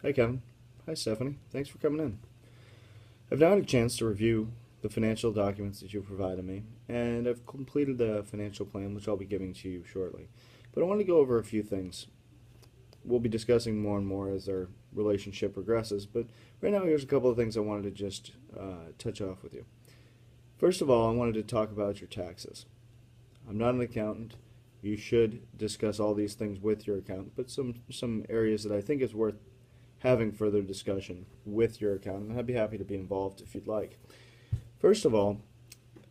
Hi, Kevin. Hi, Stephanie. Thanks for coming in. I've now had a chance to review the financial documents that you provided me, and I've completed the financial plan, which I'll be giving to you shortly. But I want to go over a few things. We'll be discussing more and more as our relationship progresses, but right now, here's a couple of things I wanted to just touch off with you. First of all, I wanted to talk about your taxes. I'm not an accountant. You should discuss all these things with your accountant, but some areas that I think is worth having further discussion with your accountant, and I'd be happy to be involved if you'd like. First of all,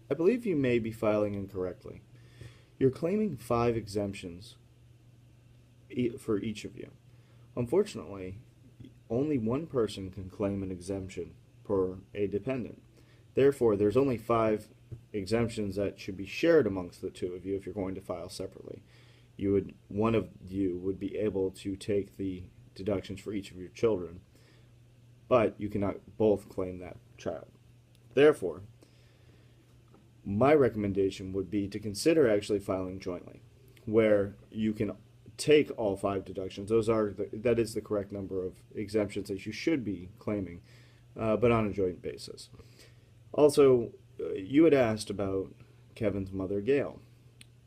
I believe you may be filing incorrectly. You're claiming 5 exemptions for each of you. Unfortunately, only one person can claim an exemption per a dependent. Therefore, there's only 5 exemptions that should be shared amongst the two of you if you're going to file separately. One of you would be able to take the deductions for each of your children, but you cannot both claim that child. Therefore, my recommendation would be to consider actually filing jointly, where you can take all 5 deductions. That is the correct number of exemptions that you should be claiming, but on a joint basis. Also, you had asked about Kevin's mother, Gail.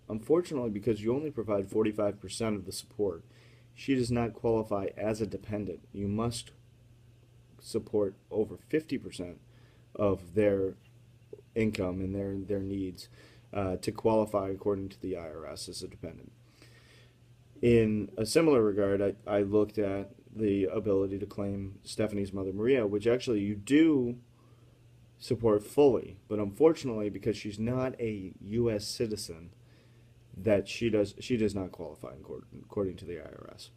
Unfortunately, because you only provide 45% of the support, she does not qualify as a dependent. You must support over 50% of their income and their needs to qualify according to the IRS as a dependent. In a similar regard, I looked at the ability to claim Stephanie's mother, Maria, which actually you do support fully, but unfortunately, because she's not a U.S. citizen, that she does not qualify according to the IRS.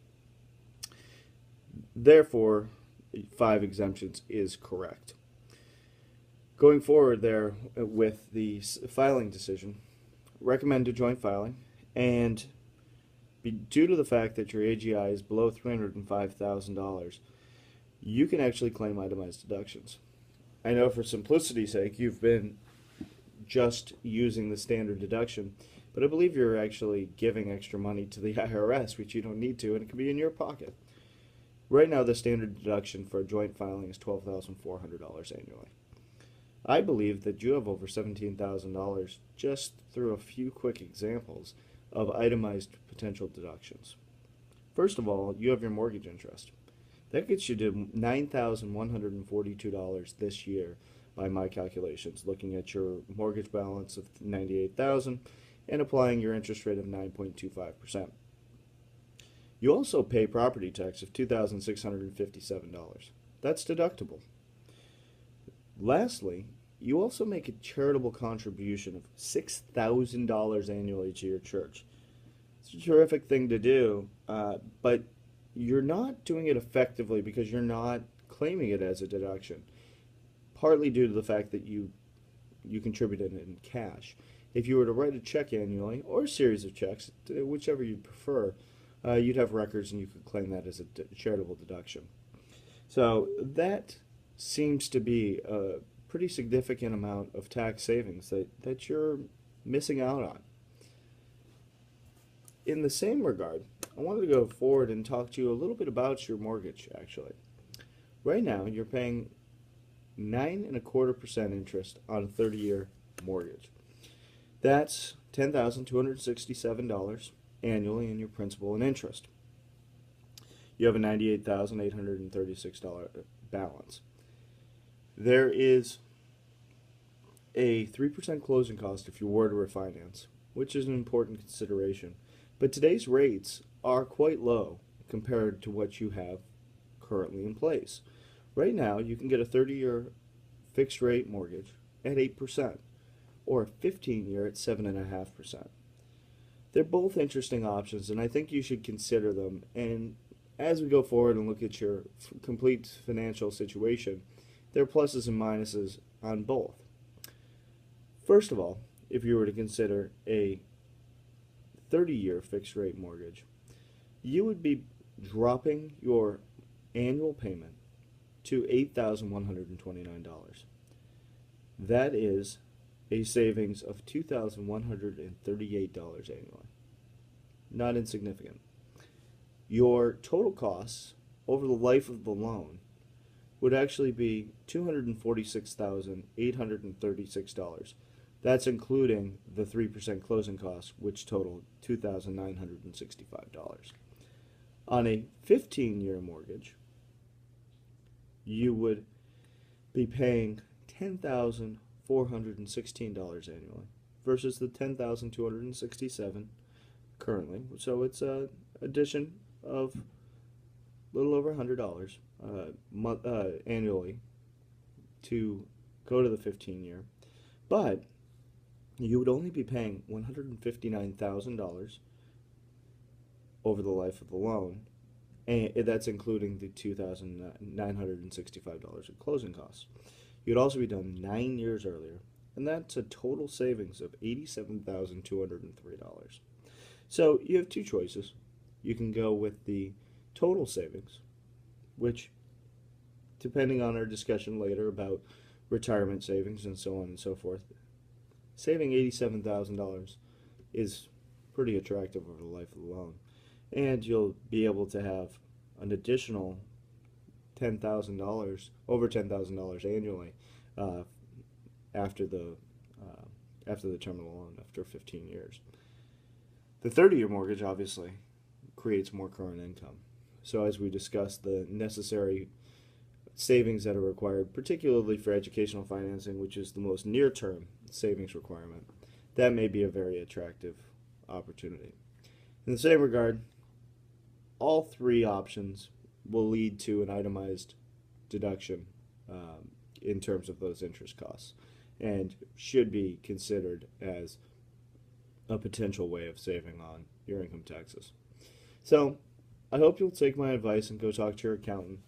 Therefore, 5 exemptions is correct. Going forward there with the filing decision, recommend a joint filing, and due to the fact that your AGI is below $305,000, you can actually claim itemized deductions. I know for simplicity's sake you've been just using the standard deduction, but I believe you're actually giving extra money to the IRS, which you don't need to, and it can be in your pocket. Right now, the standard deduction for a joint filing is $12,400 annually. I believe that you have over $17,000 just through a few quick examples of itemized potential deductions. First of all, you have your mortgage interest. That gets you to $9,142 this year by my calculations, looking at your mortgage balance of $98,000 and applying your interest rate of 9.25%. You also pay property tax of $2,657. That's deductible. Lastly, you also make a charitable contribution of $6,000 annually to your church. It's a terrific thing to do, but you're not doing it effectively because you're not claiming it as a deduction, partly due to the fact that you contributed it in cash. If you were to write a check annually, or a series of checks, whichever you prefer, you'd have records and you could claim that as a charitable deduction. So that seems to be a pretty significant amount of tax savings that you're missing out on. In the same regard, I wanted to go forward and talk to you a little bit about your mortgage, actually. Right now, you're paying 9.25% interest on a 30-year mortgage. That's $10,267 annually in your principal and interest. You have a $98,836 balance. There is a 3% closing cost if you were to refinance, which is an important consideration. But today's rates are quite low compared to what you have currently in place. Right now, you can get a 30-year fixed rate mortgage at 8% or a 15-year at 7.5%. They're both interesting options, and I think you should consider them. And as we go forward and look at your complete financial situation, there are pluses and minuses on both. First of all, if you were to consider a 30-year fixed rate mortgage, you would be dropping your annual payment to $8,129. That is a savings of $2,138 annually. Not insignificant. Your total costs over the life of the loan would actually be $246,836. That's including the 3% closing costs, which total $2,965. On a 15-year mortgage, you would be paying $10,416 annually versus the $10,267 currently. So it's an addition of a little over $100 annually to go to the 15-year. But you would only be paying $159,000 over the life of the loan, and that's including the $2,965 in closing costs. You'd also be done 9 years earlier, and that's a total savings of $87,203. So you have two choices. You can go with the total savings, which, depending on our discussion later about retirement savings and so on and so forth, saving $87,000 is pretty attractive over the life of the loan. And you'll be able to have an additional $10,000, over $10,000 annually after the term of the loan, after 15 years. The 30-year mortgage obviously creates more current income. So as we discussed, the necessary savings that are required, particularly for educational financing, which is the most near-term savings requirement, that may be a very attractive opportunity. In the same regard, all three options will lead to an itemized deduction in terms of those interest costs and should be considered as a potential way of saving on your income taxes. So I hope you'll take my advice and go talk to your accountant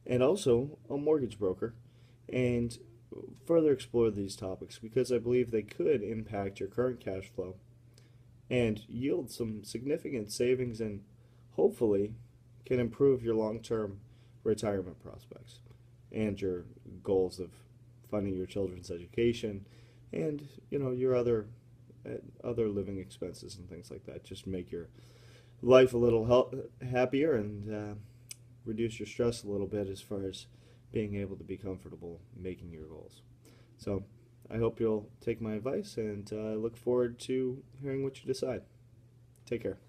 and also a mortgage broker and further explore these topics, because I believe they could impact your current cash flow and yield some significant savings, and hopefully can improve your long-term retirement prospects and your goals of funding your children's education and your other living expenses and things like that. Just make your life a little happier and reduce your stress a little bit as far as being able to be comfortable making your goals. So I hope you'll take my advice, and I look forward to hearing what you decide. Take care.